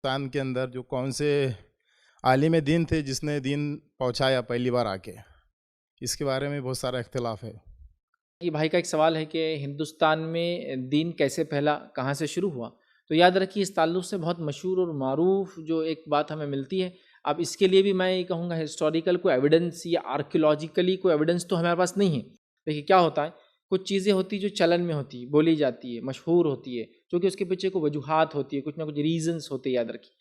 ہندوستان کے اندر جو کون سے عالم دین تھے جس نے دین پہنچایا پہلی بار آ کے، اس کے بارے میں بہت سارا اختلاف ہے۔ یہ بھائی کا ایک سوال ہے کہ ہندوستان میں دین کیسے پھیلا، کہاں سے شروع ہوا؟ تو یاد رکھیے اس تعلق سے بہت مشہور اور معروف جو ایک بات ہمیں ملتی ہے، اب اس کے لیے بھی میں یہ کہوں گا ہسٹوریکل کوئی ایویڈنس یا آرکیولوجیکلی کوئی ایویڈنس تو ہمارے پاس نہیں ہے۔ دیکھیے کیا ہوتا ہے، کچھ چیزیں ہوتی جو چلن میں ہوتی ہے، بولی جاتی ہے، مشہور ہوتی ہے، چونکہ اس کے پیچھے کوئی وجوہات ہوتی ہے، کچھ نہ کچھ ریزنس ہوتے ہیں، یاد رکھیے،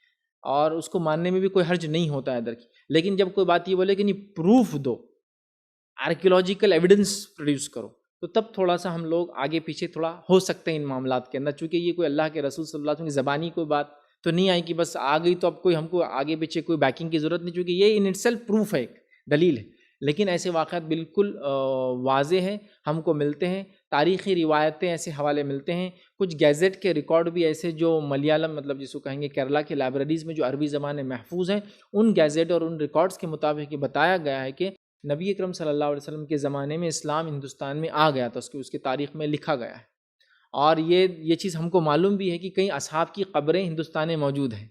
اور اس کو ماننے میں بھی کوئی حرج نہیں ہوتا ہے، یاد رکھیے۔ لیکن جب کوئی بات یہ بولے کہ نہیں پروف دو، آرکیولوجیکل ایویڈنس پروڈیوس کرو، تو تب تھوڑا سا ہم لوگ آگے پیچھے تھوڑا ہو سکتے ہیں ان معاملات کے اندر، چونکہ یہ کوئی اللہ کے رسول صلی اللہ علیہ وسلم کی زبانی کوئی بات تو نہیں آئی کہ بس آ گئی تو اب کوئی ہم کو آگے پیچھے کوئی بیکنگ کی ضرورت نہیں، چونکہ یہ ان اٹ سیلف پروف ہے، ایک دلیل ہے۔ لیکن ایسے واقعات بالکل واضح ہیں، ہم کو ملتے ہیں، تاریخی روایتیں ایسے حوالے ملتے ہیں، کچھ گیزٹ کے ریکارڈ بھی ایسے جو ملیالم مطلب جس کو کہیں گے کیرلا کے لائبریریز میں جو عربی زبان میں محفوظ ہیں، ان گیزٹ اور ان ریکارڈز کے مطابق یہ بتایا گیا ہے کہ نبی اکرم صلی اللہ علیہ وسلم کے زمانے میں اسلام ہندوستان میں آ گیا تھا، اس کی تاریخ میں لکھا گیا ہے، اور یہ چیز ہم کو معلوم بھی ہے کہ کئی اصحاب کی قبریں ہندوستان میں موجود ہیں،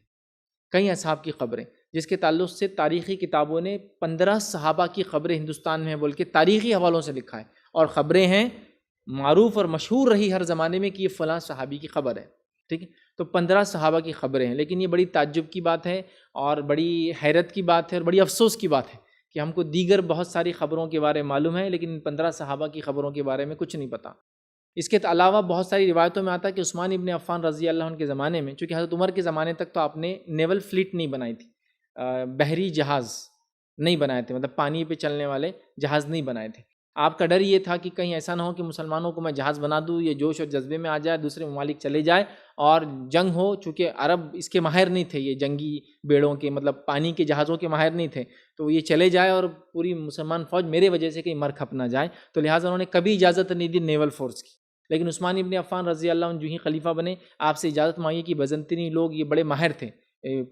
کئی اصحاب کی قبریں، جس کے تعلق سے تاریخی کتابوں نے 15 صحابہ کی قبریں ہندوستان میں ہیں بول کے تاریخی حوالوں سے لکھا ہے، اور خبریں ہیں معروف اور مشہور رہی ہر زمانے میں کہ یہ فلاں صحابی کی خبر ہے، ٹھیک ہے، تو 15 صحابہ کی خبریں ہیں، لیکن یہ بڑی تعجب کی بات ہے اور بڑی حیرت کی بات ہے اور بڑی افسوس کی بات ہے کہ ہم کو دیگر بہت ساری خبروں کے بارے میں معلوم ہے، لیکن 15 صحابہ کی خبروں کے بارے میں کچھ نہیں پتہ۔ اس کے علاوہ بہت ساری روایتوں میں آتا ہے کہ عثمان ابن عفان رضی اللہ عنہ کے زمانے میں، چونکہ حضرت عمر کے زمانے تک تو آپ نے نیول فلیٹ نہیں بنائی تھی، بحری جہاز نہیں بنائے تھے، مطلب پانی پہ چلنے والے جہاز نہیں بنائے تھے۔ آپ کا ڈر یہ تھا کہ کہیں ایسا نہ ہو کہ مسلمانوں کو میں جہاز بنا دوں، یہ جوش اور جذبے میں آ جائے، دوسرے ممالک چلے جائے اور جنگ ہو، چونکہ عرب اس کے ماہر نہیں تھے، یہ جنگی بیڑوں کے مطلب پانی کے جہازوں کے ماہر نہیں تھے، تو یہ چلے جائے اور پوری مسلمان فوج میرے وجہ سے کہیں مر کھپ نہ جائے، تو لہٰذا انہوں نے کبھی اجازت نہیں دی نیول فورس کی۔ لیکن عثمان ابن عفان رضی اللہ عنہ جو ہی خلیفہ بنے، آپ سے اجازت مانگی کہ بزنطینی لوگ یہ بڑے ماہر تھے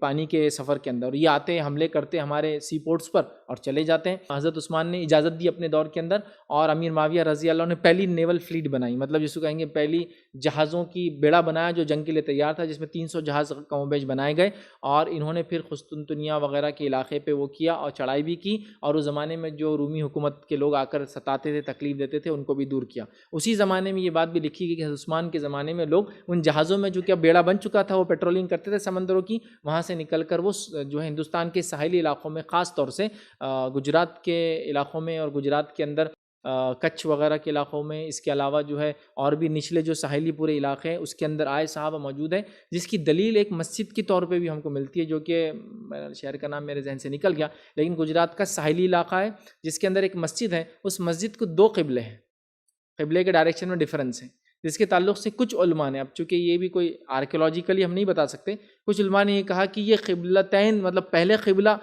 پانی کے سفر کے اندر، اور یہ آتے حملے کرتے ہمارے سی پورٹس پر اور چلے جاتے ہیں۔ حضرت عثمان نے اجازت دی اپنے دور کے اندر، اور امیر معاویہ رضی اللہ عنہ نے پہلی نیول فلیٹ بنائی، مطلب جس کو کہیں گے پہلی جہازوں کی بیڑا بنایا جو جنگ کے لیے تیار تھا، جس میں 300 جہاز کم و بیش بنائے گئے، اور انہوں نے پھر قسطنطنیہ وغیرہ کے علاقے پہ وہ کیا اور چڑھائی بھی کی، اور اس زمانے میں جو رومی حکومت کے لوگ آ کر ستاتے تھے، تکلیف دیتے تھے، ان کو بھی دور کیا۔ اسی زمانے میں یہ بات بھی لکھی گئی کہ حضرت عثمان کے زمانے میں لوگ ان جہازوں میں جو کہ اب بیڑا بن چکا تھا، وہ پیٹرولنگ کرتے تھے سمندروں کی، وہاں سے نکل کر وہ جو ہے ہندوستان کے ساحلی علاقوں میں، خاص طور سے گجرات کے علاقوں میں اور گجرات کے اندر کچھ وغیرہ کے علاقوں میں، اس کے علاوہ جو ہے اور بھی نچلے جو ساحلی پورے علاقے ہیں اس کے اندر آئے صحابہ موجود ہیں، جس کی دلیل ایک مسجد کے طور پہ بھی ہم کو ملتی ہے، جو کہ شہر کا نام میرے ذہن سے نکل گیا، لیکن گجرات کا ساحلی علاقہ ہے جس کے اندر ایک مسجد ہے، اس مسجد کو 2 قبلے ہیں، قبلے کے ڈائریکشن میں ڈیفرنس ہے، جس کے تعلق سے کچھ علماء نے، اب چونکہ یہ بھی کوئی آرکیولوجیکلی ہم نہیں بتا سکتے، کچھ علماء نے یہ کہا کہ یہ قبلتین مطلب پہلے قبلہ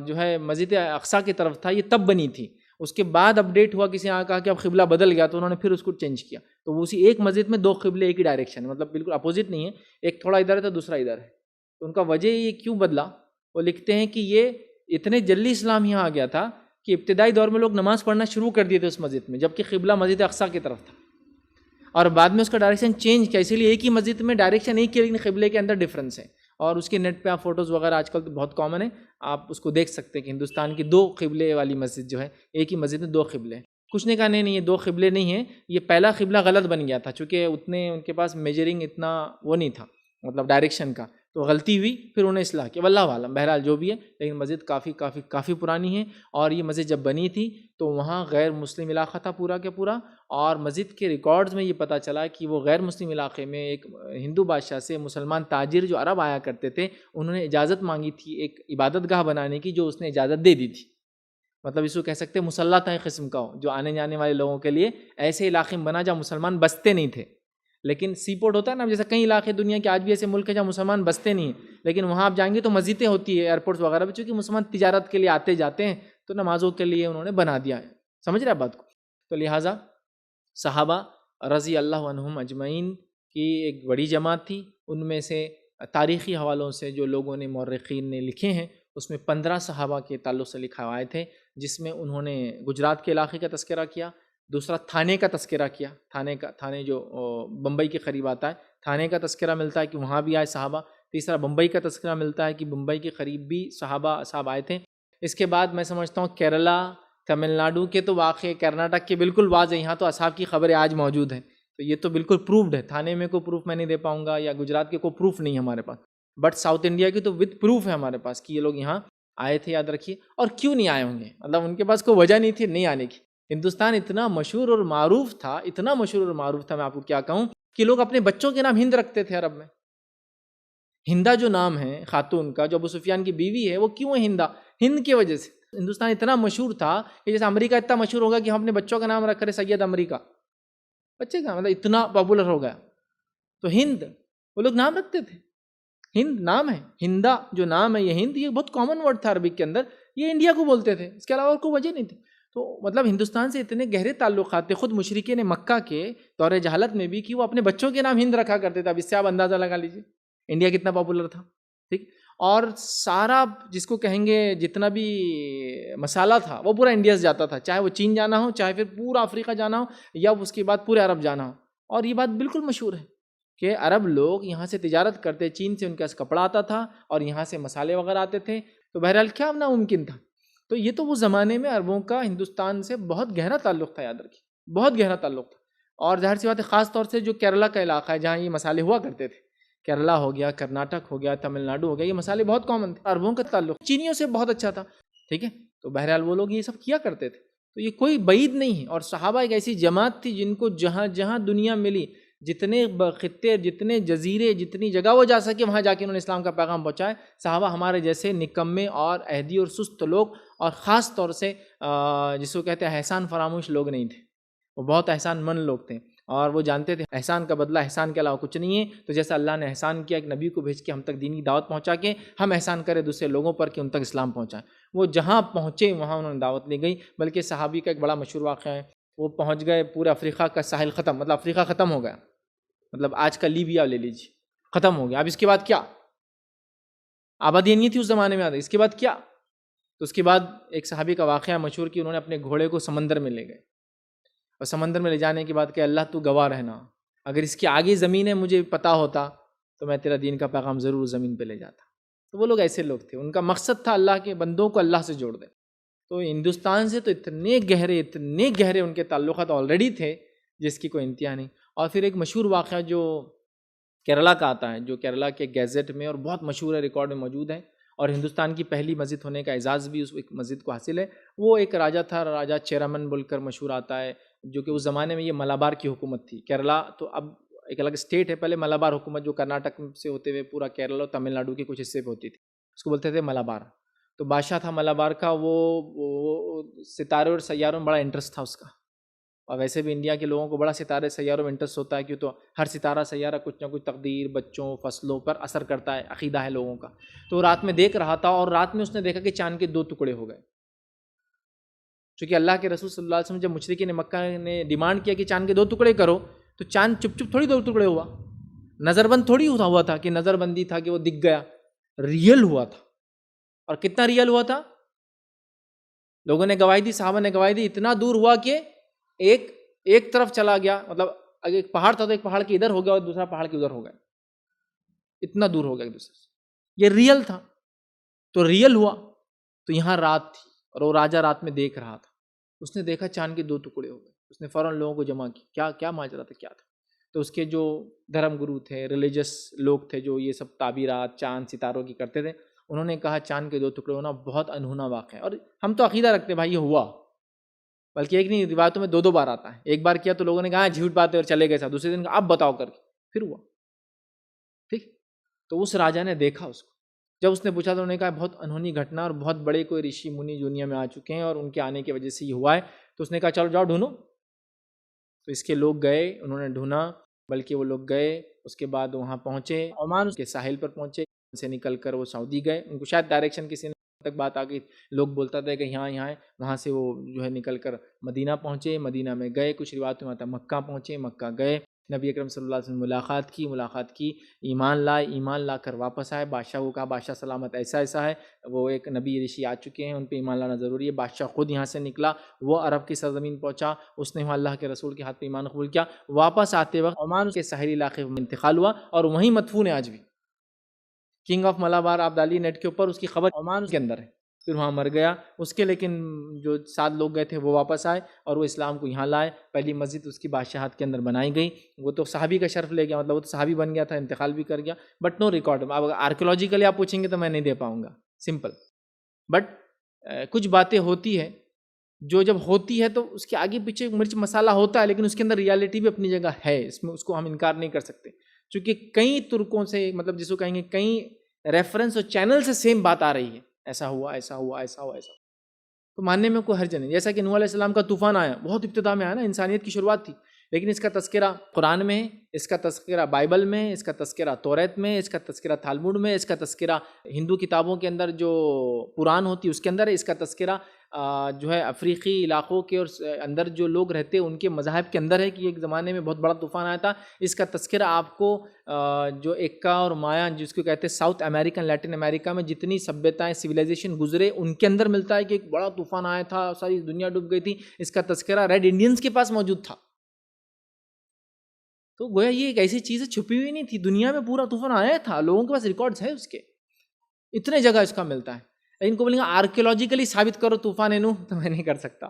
جو ہے مسجد اقصیٰ کی طرف تھا، یہ تب بنی تھی، اس کے بعد اپڈیٹ ہوا، کسی نے کہا کہ اب قبلہ بدل گیا، تو انہوں نے پھر اس کو چینج کیا، تو وہ اسی ایک مسجد میں 2 قبلے ایک ہی ڈائریکشن، مطلب بالکل اپوزٹ نہیں ہے، ایک تھوڑا ادھر ہے تو دوسرا ادھر ہے، تو ان کا وجہ یہ کیوں بدلا، وہ لکھتے ہیں کہ یہ اتنے جلدی اسلام یہاں آ گیا تھا کہ ابتدائی دور میں لوگ نماز پڑھنا شروع کر دیے تھے اس مسجد میں، جبکہ قبلہ مسجد اقصیٰ کی طرف تھا، اور بعد میں اس کا ڈائریکشن چینج کیا، اسی لیے ایک ہی مسجد میں ڈائریکشن ایک ہی، لیکن قبلے کے اندر ڈفرینس ہے، اور اس کے نیٹ پہ آپ فوٹوز وغیرہ آج کل تو بہت کامن ہے، آپ اس کو دیکھ سکتے ہیں کہ ہندوستان کی 2 قبلے والی مسجد جو ہے، ایک ہی مسجد میں 2 قبلے ہیں۔ کچھ نے کہا نہیں یہ 2 قبلے نہیں ہیں، یہ پہلا قبلہ غلط بن گیا تھا، چونکہ اتنے ان کے پاس میجرنگ اتنا وہ نہیں تھا، مطلب ڈائریکشن کا، تو غلطی ہوئی، پھر انہیں اصلاح کیا، واللہ عالم، بہرحال جو بھی ہے، لیکن مسجد کافی پرانی ہے، اور یہ مسجد جب بنی تھی تو وہاں غیر مسلم علاقہ تھا پورا کا پورا، اور مسجد کے ریکارڈز میں یہ پتہ چلا کہ وہ غیر مسلم علاقے میں ایک ہندو بادشاہ سے مسلمان تاجر جو عرب آیا کرتے تھے، انہوں نے اجازت مانگی تھی ایک عبادت گاہ بنانے کی، جو اس نے اجازت دے دی تھی، مطلب اس کو کہہ سکتے ہیں مسلح تھا ایک قسم کا ہو، جو آنے جانے والے لوگوں کے لیے ایسے علاقے میں بنا جہاں مسلمان بستے نہیں تھے، لیکن سی پورٹ ہوتا ہے نا، جیسے کئی علاقے دنیا کے آج بھی ایسے ملک ہیں جہاں مسلمان بستے نہیں ہیں، لیکن وہاں آپ جائیں گے تو مسجدیں ہوتی ہے ایئرپورٹس وغیرہ پہ، چونکہ مسلمان تجارت کے لیے آتے جاتے ہیں، تو نمازوں کے لیے انہوں نے بنا دیا ہے، سمجھ رہے ہیں بات کو، تو لہٰذا صحابہ رضی اللہ عنہم اجمعین کی ایک بڑی جماعت تھی، ان میں سے تاریخی حوالوں سے جو لوگوں نے مورخین نے لکھے ہیں، اس میں 15 صحابہ کے تعلق سے لکھا ہوئے تھے، جس میں انہوں نے گجرات کے علاقے کا تذکرہ کیا، دوسرا تھانے کا تذکرہ کیا، تھانے جو بمبئی کے قریب آتا ہے، تھانے کا تذکرہ ملتا ہے کہ وہاں بھی آئے صحابہ، تیسرا بمبئی کا تذکرہ ملتا ہے کہ بمبئی کے قریب بھی صحابہ اصحاب آئے تھے. اس کے بعد میں سمجھتا ہوں کیرلا، تمل ناڈو کے تو واقع، کرناٹک کے بالکل واضح، یہاں تو اصحاب کی خبریں آج موجود ہیں. تو یہ تو بالکل پروفڈ ہے. تھانے میں کوئی پروف میں نہیں دے پاؤں گا، یا گجرات کے کوئی پروف نہیں ہے ہمارے پاس، بٹ ساؤتھ انڈیا کی تو وتھ پروف ہے ہمارے پاس کہ یہ لوگ یہاں آئے تھے. یاد رکھیے. اور کیوں نہیں آئے ہوں گے؟ مطلب ان کے پاس کوئی وجہ نہیں تھی نہیں آنے کی. ہندوستان اتنا مشہور اور معروف تھا، اتنا مشہور اور معروف تھا، میں آپ کو کیا کہوں، کہ لوگ اپنے بچوں کے نام ہند رکھتے تھے عرب میں. ہندا جو نام ہے خاتون کا، جو ابو سفیان کی بیوی ہے، وہ کیوں ہے ہندا؟ ہند کی وجہ سے. ہندوستان اتنا مشہور تھا کہ جیسے امریکہ اتنا مشہور ہوگا کہ ہم اپنے بچوں کا نام رکھ رہے سید امریکہ، بچے کا مطلب اتنا پاپولر ہو گیا. تو ہند وہ لوگ نام رکھتے تھے. ہند نام ہے، ہندا جو نام ہے، یہ ہند، یہ بہت کامن ورڈ تھا عربک کے اندر. یہ انڈیا کو بولتے تھے، اس کے علاوہ اور کوئی وجہ نہیں تھی. تو مطلب ہندوستان سے اتنے گہرے تعلقات تھے خود مشرکین مکہ کے دور جہالت میں بھی، کہ وہ اپنے بچوں کے نام ہند رکھا کرتے تھے. اب اس سے آپ اندازہ لگا لیجیے انڈیا کتنا پاپولر تھا. ٹھیک. اور سارا جس کو کہیں گے جتنا بھی مسالہ تھا وہ پورا انڈیا سے جاتا تھا، چاہے وہ چین جانا ہو، چاہے پھر پورا افریقہ جانا ہو، یا اس کے بعد پورے عرب جانا ہو. اور یہ بات بالکل مشہور ہے کہ عرب لوگ یہاں سے تجارت کرتے، چین سے ان کے پاس کپڑا آتا تھا اور یہاں سے مسالے وغیرہ آتے تھے. تو بہرحال کیا ناممکن تھا. تو یہ تو وہ زمانے میں عربوں کا ہندوستان سے بہت گہرا تعلق تھا. یاد رکھیے بہت گہرا تعلق تھا. اور ظاہر سی بات ہے خاص طور سے جو کیرلا کا علاقہ ہے جہاں یہ مسالے ہوا کرتے تھے، کیرلا ہو گیا، کرناٹک ہو گیا، تمل ناڈو ہو گیا، یہ مسالے بہت کامن تھے. عربوں کا تعلق چینیوں سے بہت اچھا تھا. ٹھیک ہے. تو بہرحال وہ لوگ یہ سب کیا کرتے تھے. تو یہ کوئی بعید نہیں ہے. اور صحابہ ایک ایسی جماعت تھی جن کو جہاں جہاں دنیا ملی، جتنے خطے، جتنے جزیرے، جتنی جگہ وہ جا سکے وہاں جا کے انہوں نے اسلام کا پیغام پہنچایا. صحابہ ہمارے جیسے نکمے اور عہدی اور سست لوگ، اور خاص طور سے جس کو کہتے ہیں احسان فراموش لوگ نہیں تھے. وہ بہت احسان مند لوگ تھے، اور وہ جانتے تھے احسان کا بدلہ احسان کے علاوہ کچھ نہیں ہے. تو جیسا اللہ نے احسان کیا ایک نبی کو بھیج کے ہم تک دین کی دعوت پہنچا کے، ہم احسان کریں دوسرے لوگوں پر کہ ان تک اسلام پہنچائیں. وہ جہاں پہنچے وہاں انہوں نے دعوت لی گئی. بلکہ صحابی کا ایک بڑا مشہور واقعہ ہے، وہ پہنچ گئے پورے افریقہ کا ساحل ختم، مطلب افریقہ ختم ہو گیا، مطلب آج کا لیبیا لے لیجیے، ختم ہو گیا. اب اس کے بعد کیا؟ آبادی نہیں تھی اس زمانے میں. اس کے بعد کیا؟ تو اس کے بعد ایک صحابی کا واقعہ مشہور کہ انہوں نے اپنے گھوڑے کو سمندر میں لے گئے، اور سمندر میں لے جانے کے بعد کہ اللہ تو گواہ رہنا، اگر اس کی آگے زمین ہے مجھے پتا ہوتا تو میں تیرا دین کا پیغام ضرور زمین پہ لے جاتا. تو وہ لوگ ایسے لوگ تھے، ان کا مقصد تھا اللہ کے بندوں کو اللہ سے جوڑ دے. تو ہندوستان سے تو اتنے گہرے ان کے تعلقات آلریڈی تھے جس کی کوئی انتہا نہیں. اور پھر ایک مشہور واقعہ جو کیرلا کا آتا ہے، جو کیرلا کے گیزٹ میں اور بہت مشہور ہے، ریکارڈ میں موجود ہے، اور ہندوستان کی پہلی مسجد ہونے کا اعزاز بھی اس مسجد کو حاصل ہے. وہ ایک راجا تھا، راجا چیرامن بول کر مشہور آتا ہے، جو کہ اس زمانے میں یہ ملابار کی حکومت تھی. کیرلا تو اب ایک الگ اسٹیٹ ہے، پہلے ملابار حکومت جو کرناٹک سے ہوتے ہوئے پورا کیرلا اور تمل ناڈو کے کچھ حصے پہ ہوتی تھی، اس کو بولتے تھے ملابار. تو بادشاہ تھا ملابار کا، وہ ستارے اور سیاروں میں بڑا انٹرسٹ تھا اس کا. اور ویسے بھی انڈیا کے لوگوں کو بڑا ستارے سیاروں میں انٹرسٹ ہوتا ہے، کیوں تو ہر ستارہ سیارہ کچھ نہ کچھ تقدیر، بچوں، فصلوں پر اثر کرتا ہے، عقیدہ ہے لوگوں کا. تو رات میں دیکھ رہا تھا، اور رات میں اس نے دیکھا کہ چاند کے 2 ٹکڑے ہو گئے. چونکہ اللہ کے رسول صلی اللہ علیہ وسلم جب مشرکین مکہ نے ڈیمانڈ کیا کہ چاند کے 2 ٹکڑے کرو، تو چاند چپ چپ تھوڑی 2 ٹکڑے ہوا، نظر بند تھوڑی ہوا تھا کہ نظر بندی تھا کہ وہ دکھ گیا، ریئل ہوا تھا. اور کتنا ریئل ہوا تھا؟ لوگوں نے گواہی دی، صحابہ نے گواہی دی، اتنا دور ہوا کہ ایک طرف چلا گیا، مطلب اگر ایک پہاڑ تھا تو ایک پہاڑ کے ادھر ہو گیا اور دوسرا پہاڑ کے ادھر ہو گیا، اتنا دور ہو گیا ایک دوسرے سے. یہ ریئل تھا. تو ریئل ہوا. تو یہاں رات تھی اور وہ راجا رات میں دیکھ رہا تھا، اس نے دیکھا چاند کے 2 ٹکڑے ہو گئے. اس نے فوراً لوگوں کو جمع کی، کیا ماجرا تھا، کیا تھا. تو اس کے جو دھرم گرو تھے، ریلیجس لوگ تھے جو یہ سب تعبیرات چاند ستاروں کی کرتے تھے، انہوں نے کہا چاند کے 2 ٹکڑے ہونا بہت انہونا واقعہ ہے. اور ہم تو عقیدہ رکھتے بھائی یہ ہوا، بلکہ ایک نہیں، روایتوں میں 2 بار آتا ہے. ایک بار کیا تو لوگوں نے کہا جھوٹ بات ہے اور چلے گئے تھا، دوسرے دن اب بتاؤ کر کے پھر ہوا. ٹھیک. تو اس راجا نے دیکھا اس کو، جب اس نے پوچھا تو انہوں نے کہا بہت انہونی گھٹنا، اور بہت بڑے کوئی رشی منی دنیا میں آ چکے ہیں اور ان کے آنے کی وجہ سے یہ ہوا ہے. تو اس نے کہا چلو جاؤ ڈھونڈو. تو اس کے لوگ گئے، انہوں نے ڈھونڈا، بلکہ وہ لوگ گئے، اس کے بعد وہاں پہنچے، عمان کے ساحل پر پہنچے، سے نکل کر وہ سعودی گئے. ان کو شاید ڈائریکشن کسی نے تک بات آ گئی، لوگ بولتا تھا کہ یہاں ہے، وہاں سے وہ جو ہے نکل کر مدینہ پہنچے، مدینہ میں گئے، کچھ روایتوں میں آتا ہے مکہ پہنچے، مکہ گئے، نبی اکرم صلی اللہ علیہ وسلم ملاقات کی، ایمان لا کر واپس آئے. بادشاہ کو کہا بادشاہ سلامت ایسا ہے، وہ ایک نبی رشی آ چکے ہیں، ان پہ ایمان لانا ضروری ہے. بادشاہ خود یہاں سے نکلا، وہ عرب کی سرزمین پہنچا، اس نے وہاں اللہ کے رسول کے ہاتھ پہ ایمان قبول کیا. واپس آتے وقت عمان کے ساحلی علاقے میں انتقال ہوا، اور وہیں مدفون ہے آج بھی. کنگ آف ملابار آبدالی نیٹ کے اوپر اس کی خبر عمان کے اندر ہے، پھر وہاں مر گیا اس کے، لیکن جو 7 لوگ گئے تھے وہ واپس آئے اور وہ اسلام کو یہاں لائے، پہلی مسجد اس کی بادشاہت کے اندر بنائی گئی، وہ تو صحابی کا شرف لے گیا، مطلب وہ تو صحابی بن گیا تھا، انتقال بھی کر گیا، بٹ نو ریکارڈ. اب آرکیولوجیکلی آپ پوچھیں گے تو میں نہیں دے پاؤں گا، سمپل. بٹ کچھ باتیں ہوتی ہے جو جب ہوتی ہے تو اس کے آگے پیچھے مرچ مسالہ ہوتا ہے، لیکن اس کے اندر ریالٹی بھی اپنی جگہ ہے، اس میں اس کو ہم انکار نہیں کر سکتے، چونکہ کئی ترکوں سے، مطلب جس کو کہیں گے کئی ریفرنس اور چینل سے سیم بات آ رہی ہے، ایسا ہوا ایسا ہوا ایسا ہوا ایسا، تو ماننے میں کوئی حرج نہیں. جیسا کہ نوح علیہ السلام کا طوفان آیا، بہت ابتدا میں آیا نا، انسانیت کی شروعات تھی، لیکن اس کا تذکرہ قرآن میں ہے، اس کا تذکرہ بائبل میں ہے، اس کا تذکرہ توریت میں ہے، اس کا تذکرہ تالموڈ میں ہے، اس کا تذکرہ ہندو کتابوں کے اندر جو قرآن ہوتی ہے اس کے اندر ہے، اس کا تذکرہ جو ہے افریقی علاقوں کے اور اندر جو لوگ رہتے ہیں ان کے مذاہب کے اندر ہے کہ ایک زمانے میں بہت بڑا طوفان آیا تھا. اس کا تذکرہ آپ کو جو ایکا اور مایا جس کو کہتے ہیں ساؤتھ امریکن لیٹن امریکہ میں جتنی سبھیتائیں سویلائزیشن گزرے ان کے اندر ملتا ہے کہ ایک بڑا طوفان آیا تھا، ساری دنیا ڈوب گئی تھی. اس کا تذکرہ ریڈ انڈینز کے پاس موجود تھا. تو گویا یہ ایک ایسی چیز چھپی ہوئی نہیں تھی، دنیا میں پورا طوفان آیا تھا، لوگوں کے پاس ریکارڈز ہیں اس کے، اتنے جگہ اس کا ملتا ہے. ان کو بولیں گے آرکیولوجیکلی ثابت کرو طوفان نوح، تو میں نہیں کر سکتا،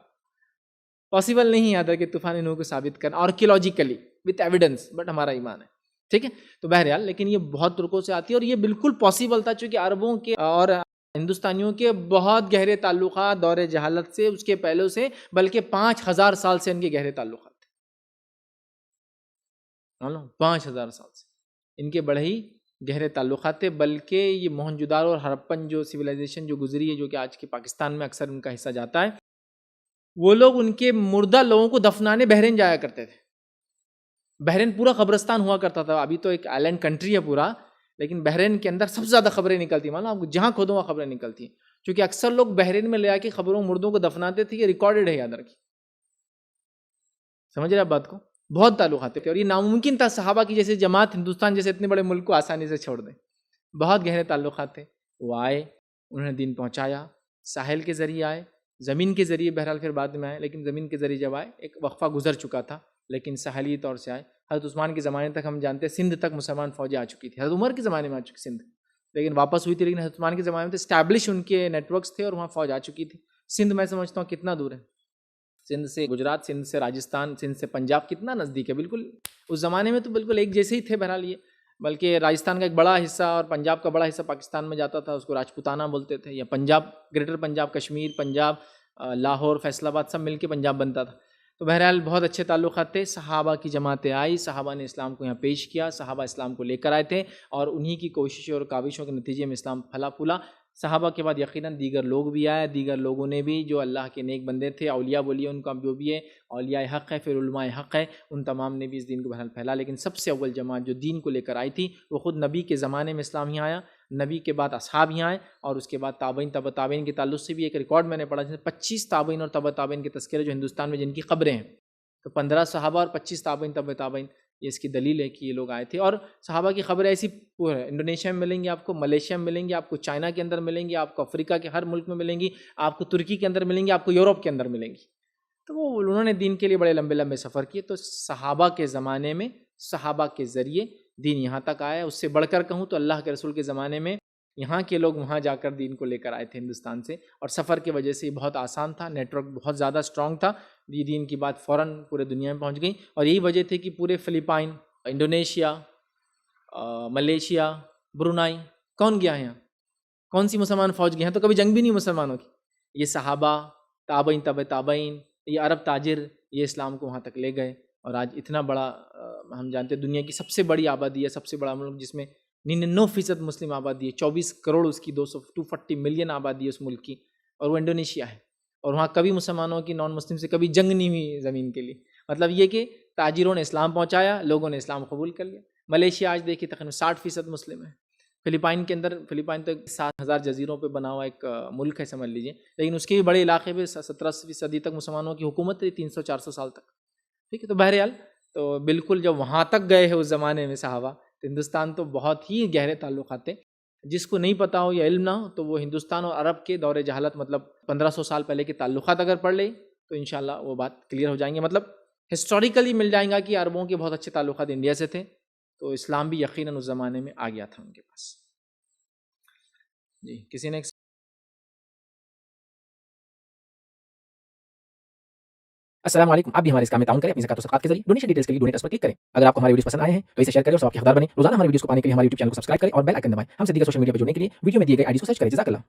پاسبل نہیں ہے کہ طوفان نوح کو ثابت کرنا آرکیولوجیکلی وتھ ایویڈنس، بٹ ہمارا ایمان ہے، ٹھیک ہے. تو بہرحال لیکن یہ بہت ترکوں سے آتی ہے اور یہ بالکل پاسبل تھا، چونکہ عربوں کے اور ہندوستانیوں کے بہت گہرے تعلقات دور جہالت سے، اس کے پہلو سے، بلکہ 5000 سال سے ان کے گہرے تعلقات تھے، 5000 سال سے ان کے بڑے ہی گہرے تعلقات تھے. بلکہ یہ موہنجودارو اور ہڑپن جو سویلائزیشن جو گزری ہے، جو کہ آج کے پاکستان میں اکثر ان کا حصہ جاتا ہے، وہ لوگ ان کے مردہ لوگوں کو دفنانے بحرین جایا کرتے تھے. بحرین پورا قبرستان ہوا کرتا تھا، ابھی تو ایک آئلینڈ کنٹری ہے پورا، لیکن بحرین کے اندر سب سے زیادہ خبریں نکلتی ہیں، آپ کو جہاں کھودو وہاں خبریں نکلتی ہیں، کیونکہ اکثر لوگ بحرین میں لے آ کے خبروں مردوں کو دفناتے تھے. یہ ریکارڈڈ ہے، یاد رکھیے، سمجھ رہے آپ بات کو، بہت تعلقات تھے اور یہ ناممکن تھا صحابہ کی جیسے جماعت ہندوستان جیسے اتنے بڑے ملک کو آسانی سے چھوڑ دیں. بہت گہرے تعلقات تھے. وہ آئے، انہوں نے دین پہنچایا، ساحل کے ذریعے آئے، زمین کے ذریعے بہرحال پھر بعد میں آئے، لیکن زمین کے ذریعے جب آئے ایک وقفہ گزر چکا تھا، لیکن ساحلی طور سے آئے. حضرت عثمان کے زمانے تک ہم جانتے ہیں سندھ تک مسلمان فوجیں آ چکی تھی، حضرت عمر کے زمانے میں آ چکی سندھ، لیکن واپس ہوئی تھی، لیکن حضرت عثمان کے زمانے میں تو اسٹیبلش ان کے نیٹ ورکس تھے اور وہاں فوج آ چکی تھی. سندھ میں سمجھتا ہوں کتنا دور ہے، سندھ سے گجرات، سندھ سے راجستھان، سندھ سے پنجاب کتنا نزدیک ہے، بالکل اس زمانے میں تو بالکل ایک جیسے ہی تھے بہرحال. یہ بلکہ راجستھان کا ایک بڑا حصہ اور پنجاب کا بڑا حصہ پاکستان میں جاتا تھا، اس کو راجپوتانہ بولتے تھے، یا پنجاب، گریٹر پنجاب، کشمیر، پنجاب، لاہور، فیصل آباد سب مل کے پنجاب بنتا تھا. تو بہرحال بہت اچھے تعلقات تھے. صحابہ کی جماعتیں آئی، صحابہ نے اسلام کو یہاں پیش کیا، صحابہ اسلام کو لے کر آئے تھے اور انہی کی کوششوں اور کاوشوں کے نتیجے میں اسلام پھلا پھولا. صحابہ کے بعد یقیناً دیگر لوگ بھی آئے، دیگر لوگوں نے بھی جو اللہ کے نیک بندے تھے، اولیاء بولیے ان کا جو بھی ہے، اولیاء حق ہے، پھر علماء حق ہے، ان تمام نے بھی اس دین کو بہرحال پھیلا. لیکن سب سے اول جماعت جو دین کو لے کر آئی تھی وہ خود نبی کے زمانے میں اسلام یہاں آیا، نبی کے بعد اصحاب یہاں آئے، اور اس کے بعد تابعین، تبع تابعین کے تعلق سے بھی ایک ریکارڈ میں نے پڑھا جس میں 25 تابعین اور تبع تابعین کے تذکرے جو ہندوستان میں جن کی قبریں ہیں. تو 15 صحابہ اور 25 تابعین تبع تابعین، یہ اس کی دلیل ہے کہ یہ لوگ آئے تھے. اور صحابہ کی خبریں ایسی انڈونیشیا میں ملیں گی آپ کو، ملیشیا میں ملیں گی آپ کو، چائنا کے اندر ملیں گی آپ کو، افریقہ کے ہر ملک میں ملیں گی آپ کو، ترکی کے اندر ملیں گی آپ کو، یورپ کے اندر ملیں گی. تو وہ انہوں نے دین کے لیے بڑے لمبے لمبے سفر کیے. تو صحابہ کے زمانے میں، صحابہ کے ذریعے دین یہاں تک آیا. اس سے بڑھ کر کہوں تو اللہ کے رسول کے زمانے میں یہاں کے لوگ وہاں جا کر دین کو لے کر آئے تھے ہندوستان سے، اور سفر کی وجہ سے یہ بہت آسان تھا، نیٹ ورک بہت زیادہ اسٹرانگ تھا، یہ دین کی بات فوراً پورے دنیا میں پہنچ گئی. اور یہی وجہ تھی کہ پورے فلپائن، انڈونیشیا، ملیشیا، برونائی، کون گیا ہے یہاں؟ کون سی مسلمان فوج گئے ہیں؟ تو کبھی جنگ بھی نہیں مسلمانوں کی. یہ صحابہ، تابعین تبع تابعین، یہ عرب تاجر، یہ اسلام کو وہاں تک لے گئے. اور آج اتنا بڑا، ہم جانتے ہیں دنیا کی سب سے بڑی آبادی ہے، سب سے بڑا ملک جس میں 99% مسلم آبادی ہے، 24 کروڑ اس کی، 240 ملین آبادی ہے اس ملک کی، اور وہ انڈونیشیا ہے. اور وہاں کبھی مسلمانوں کی، نان مسلم سے کبھی جنگ نہیں ہوئی زمین کے لیے. مطلب یہ کہ تاجروں نے اسلام پہنچایا، لوگوں نے اسلام قبول کر لیا. ملیشیا آج دیکھیے تقریباً 60% مسلم ہے. فلپائن کے اندر، فلپائن تو 7000 جزیروں پہ بنا ہوا ایک ملک ہے سمجھ لیجیے، لیکن اس کے بھی بڑے علاقے میں 17ویں صدی تک مسلمانوں کی حکومت رہی، 300-400 سال تک. ٹھیک ہے. تو بہرحال تو بالکل جب وہاں تک گئے ہیں اس زمانے میں صحابہ، تو ہندوستان تو بہت ہی گہرے تعلقات تھے. جس کو نہیں پتا ہو یا علم نہ ہو تو وہ ہندوستان اور عرب کے دور جہالت، مطلب 1500 سال پہلے کے تعلقات اگر پڑھ لے تو انشاءاللہ وہ بات کلیئر ہو جائیں گے. مطلب ہسٹوریکلی مل جائیں گا کہ عربوں کے بہت اچھے تعلقات انڈیا سے تھے، تو اسلام بھی یقیناً اس زمانے میں آ گیا تھا ان کے پاس. جی کسی نے السلام علیکم. آپ بھی ہمارے اس کام میں تعاون کریں اپنی زکات و صدقات کے ذریعے. ڈونیشن ڈیٹیلز کے لیے ڈونیٹ اس پر کلک کریں. اگر آپ کو ہمارے ویڈیوز پسند آئے ہیں تو اسے شیئر کریں اور سب کے حقدار بنیں. روزانہ ہمارے ویڈیوز کو پانے کے لیے ہمارے یوٹیوب چینل کو سبسکرائب کریں اور بیل آئکن دبائیں. ہم سے دیگر سوشل میڈیا پر جڑنے کے لیے ویڈیو میں دیے گئے آئی ڈی کو سرچ کریں. جزاک اللہ.